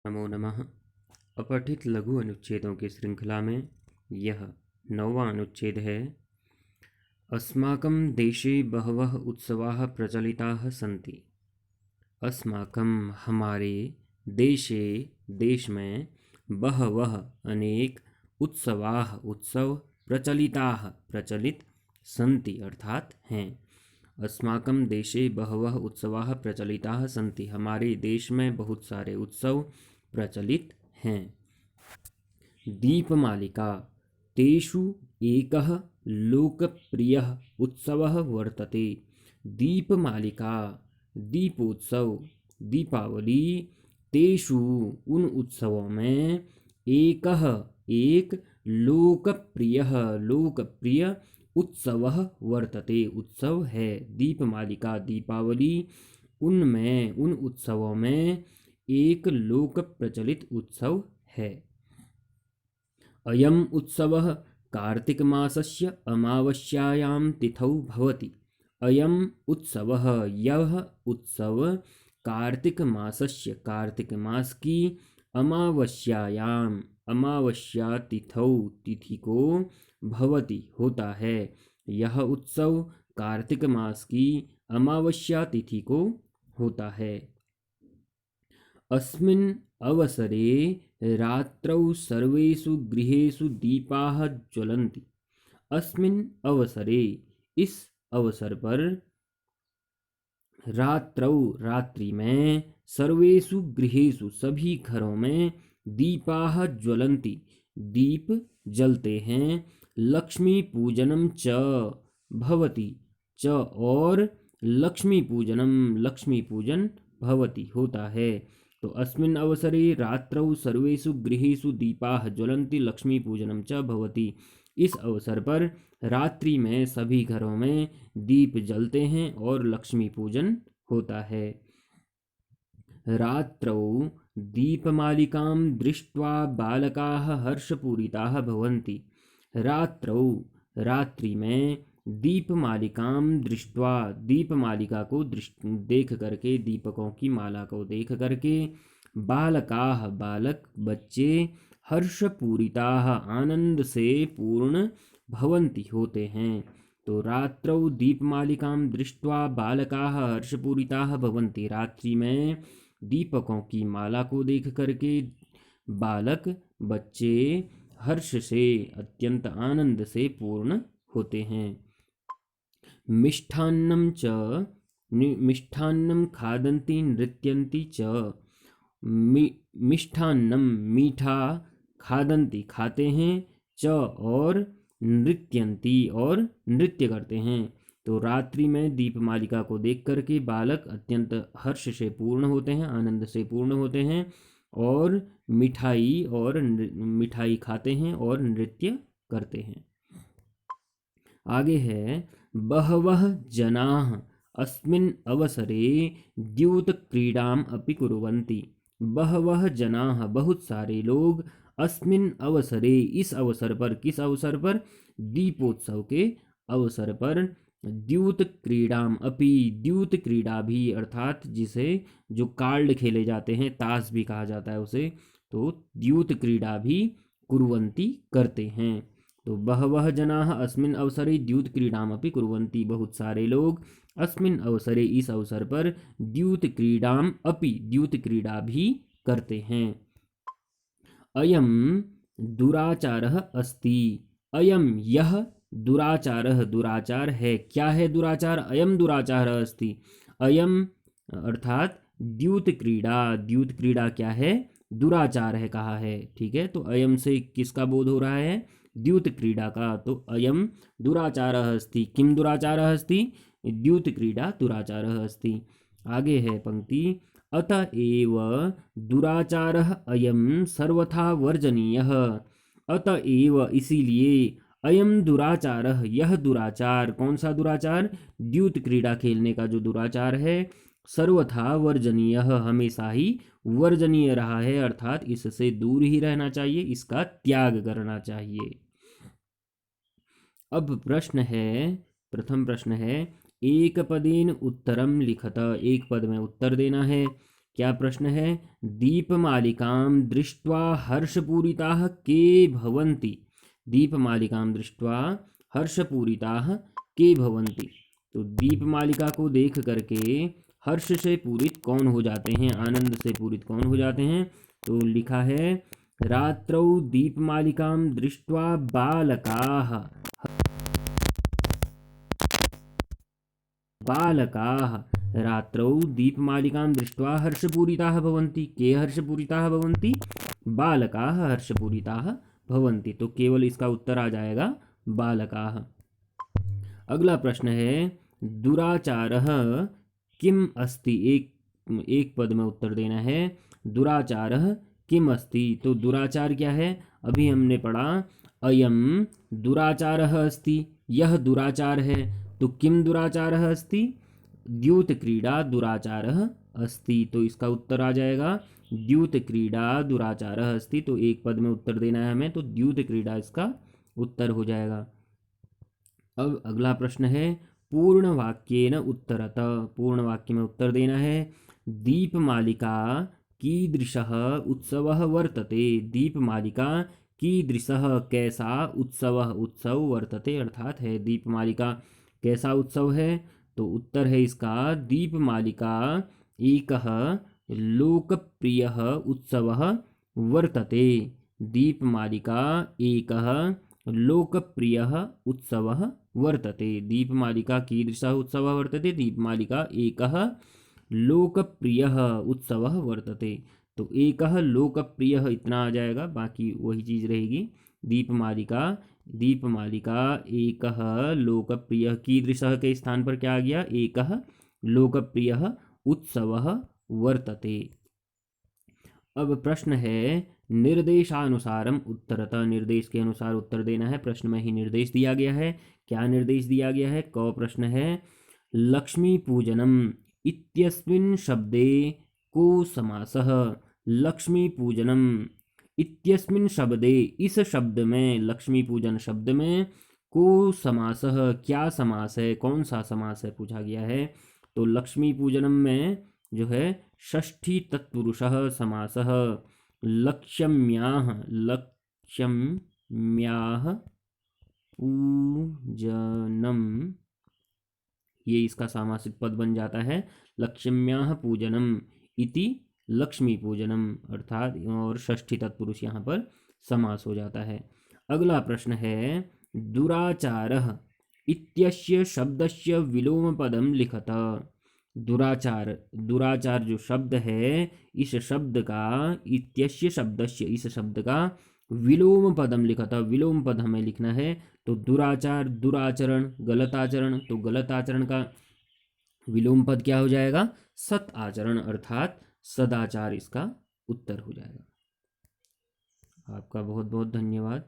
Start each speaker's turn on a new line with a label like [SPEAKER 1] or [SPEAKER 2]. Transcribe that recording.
[SPEAKER 1] नमो नमः। अपठित लघु अनुच्छेदों की श्रृंखला में यह 9वां अनुच्छेद है। अस्माकं देशे बहवः उत्सवाः प्रचलिताः सन्ति। अस्माकं हमारे देशे देश में बहवः अनेक उत्सवाः उत्सव प्रचलिताः प्रचलित सन्ति अर्थात हैं। अस्माकं देशे बहवः उत्सवाः प्रचलिताः सन्ति, हमारे देश में बहुत सारे उत्सव प्रचलित हैं। दीपमालिका तेषु एकः लोकप्रियः उत्सवः वर्तते। दीपमालिका दीपोत्सव दीपावली तेषु उन उत्सवों में एकः एक लोकप्रिय उत्सवः वर्तते उत्सव है। दीपमालिका दीपावली उनमें उन उत्सवों में एक लोक प्रचलित उत्सव है। अयम् उत्सवः कार्तिक मासस्य अमावास्यायां तिथौ भवति। अयम् उत्सवः यह उत्सव कार्तिक मासस्य कार्तिक मास की अमावस्यायाम अमावस्या तिथौ तिथि को भवति होता है। यह उत्सव कार्तिक मास की अमावस्या तिथि को होता है। अस्मिन् अवसरे रात्रौ सर्वेषु गृहेषु दीपाः ज्वलन्ति। अस्मिन् अवसरे इस अवसर पर रात्रौ रात्रि में सर्वेषु गृहेषु सभी घरों में दीपाः ज्वलन्ति दीप जलते हैं। लक्ष्मी पूजनम च भवति च और लक्ष्मी पूजन भवति होता है। तो अस्मिन् अवसरे रात्रौ सर्वेषु गृहेषु दीपाः ज्वलन्ति लक्ष्मी पूजनम च भवति। इस अवसर पर रात्रि में सभी घरों में दीप जलते हैं और लक्ष्मी पूजन होता है। रात्रौ दीपमालिकां दृष्ट्वा बालकाः हर्षपूरिताः भवन्ति। रात्रौ रात्रि में दीपमालिकां दृष्ट्वा दीपमालिका को देख करके दीपकों की माला को देख करके बालकाः बालक बच्चे हर्षपूरिताः आनंद से पूर्ण भवन्ति होते हैं। तो रात्रौ दीपमालिकां दृष्ट्वा बालकाः हर्षपूरिताः भवन्ति रात्रि में दीपकों की माला को देख करके बालक बच्चे हर्ष से अत्यंत आनंद से पूर्ण होते हैं। मिष्ठान्नं खादन्ति नृत्यन्ति च। मिष्ठान्नं मीठा खादन्ति खाते हैं च और नृत्यन्ति और नृत्य करते हैं। तो रात्रि में दीपमालिका को देख करके बालक अत्यंत हर्ष से पूर्ण होते हैं आनंद से पूर्ण होते हैं और मिठाई खाते हैं और नृत्य करते हैं। आगे है बहवः जनाः अस्मिन् अवसरे द्यूतक्रीडाम् अपि कुर्वन्ति। बहवः जनाः बहुत सारे लोग अस्मिन् अवसरे इस अवसर पर किस अवसर पर दीपोत्सव के अवसर पर द्यूत क्रीडाम अपि द्यूत क्रीड़ा भी अर्थात जिसे जो कार्ड खेले जाते हैं ताश भी कहा जाता है उसे, तो द्यूत क्रीड़ा भी कुर्वन्ति करते हैं। तो बहवः जनाः अस्मिन् अवसरे द्यूत क्रीडाम अपि कुर्वन्ति बहुत सारे लोग अस्मिन् अवसरे इस अवसर पर द्यूत क्रीडाम अपि द्यूत क्रीड़ा भी करते हैं। अयम दुराचारः अस्ति। अयम यह दुराचारः दुराचार है। क्या है दुराचार? अयम दुराचारः अस्ति। अयम अर्थात द्यूत क्रीड़ा क्या है? दुराचार है कहा है। ठीक है, तो अयम से किसका बोध हो रहा है? द्यूत क्रीड़ा का। तो अयम दुराचारः अस्ति। किम दुराचारः अस्ति? द्यूत क्रीड़ा दुराचारः अस्ति। आगे है पंक्ति अतएव दुराचारः अयम सर्वथा वर्जनीयः। अतएव इसीलिए अयम दुराचारः यह दुराचार, कौन सा दुराचार? द्यूत क्रीड़ा खेलने का जो दुराचार है, सर्वथा वर्जनीयः हमेशा ही वर्जनीय रहा है अर्थात इससे दूर ही रहना चाहिए, इसका त्याग करना चाहिए। अब प्रथम प्रश्न है एक पदेन उत्तरम लिखत। एक पद में उत्तर देना है। क्या प्रश्न है? दीपमालिकां दृष्ट्वा हर्षपूरिताः के भवन्ति। दीपमालिकां दृष्ट्वा हर्षपूरिताः के भवन्ति। तो दीपमालिका को देख करके हर्ष से पूरित कौन हो जाते हैं, आनंद से पूरित कौन हो जाते हैं? तो लिखा है रात्रौ दीपमालिकां दृष्ट्वा बालकाः रात्रौ दीपमालिकां दृष्ट्वा हर्षपूरिताः भवन्ति। के हर्षपूरिताः भवन्ति? बालकाः हर्षपूरिताः भवन्ति। तो केवल इसका उत्तर आ जाएगा बालकाः। अगला प्रश्न है दुराचारः किम अस्ति। एक पद में उत्तर देना है। दुराचारः किम अस्ति। तो दुराचार क्या है? अभी हमने पढ़ा अयम दुराचारः अस्ति, यह दुराचार है। तो किम दुराचारः अस्ति? द्यूत क्रीडा दुराचारः अस्ति। तो इसका उत्तर आ जाएगा द्यूत क्रीडा दुराचारः अस्ति। तो एक पद में उत्तर देना है हमें, तो द्यूत क्रीडा इसका उत्तर हो जाएगा। अब अगला प्रश्न है पूर्ण वाक्येन उत्तरत। पूर्ण वाक्य में उत्तर देना है। दीपमालिका कीदृशः उत्सवः वर्तते। दीपमालिका कीदृशः कैसा उत्सव वर्तते अर्थात है। दीपमालिका कैसा उत्सव है? तो उत्तर है इसका दीपमालिका एकः लोकप्रियः उत्सवः वर्तते। दीपमालिका एकः लोकप्रियः उत्सवः वर्तते। दीपमालिका कीदृशः उत्सवः वर्तते? दीपमालिका एकः लोकप्रियः उत्सवः वर्तते। तो एकः लोकप्रियः इतना आ जाएगा, बाकी वही चीज़ रहेगी। दीपमालिका एकः लोकप्रियः कीदृशः के स्थान पर क्या आ गया? एकः लोकप्रियः उत्सवः वर्तते। अब प्रश्न है निर्देशानुसारम उत्तरत। निर्देश के अनुसार उत्तर देना है। प्रश्न में ही निर्देश दिया गया है। क्या निर्देश दिया गया है? क प्रश्न है लक्ष्मी पूजनम इत्यस्मिन् शब्दे को समासः। लक्ष्मी पूजनम इत्यस्मिन् शब्दे, इस शब्द में, लक्ष्मी पूजन शब्द में को समासः क्या समास है, कौन सा समास है पूछा गया है। तो लक्ष्मी पूजनम में जो है षष्ठी तत्पुरुषः समासः। लक्ष्म्याः पूजनम, ये इसका सामासिक पद बन जाता है। लक्ष्म्याः पूजनम इति लक्ष्मी पूजनम अर्थात, और षष्ठी तत्पुरुष यहाँ पर समास हो जाता है। अगला प्रश्न है दुराचारः इत्यस्य शब्दस्य विलोम पदम लिखत। दुराचार जो शब्द है, इस शब्द का, इत्यस्य शब्दस्य, इस शब्द का विलोम पदम लिखत। विलोम पद हमें लिखना है। तो दुराचार, दुराचरण, गलत आचरण। तो गलत आचरण का विलोम पद क्या हो जाएगा? सत आचरण अर्थात सदाचार इसका उत्तर हो जाएगा। आपका बहुत बहुत धन्यवाद।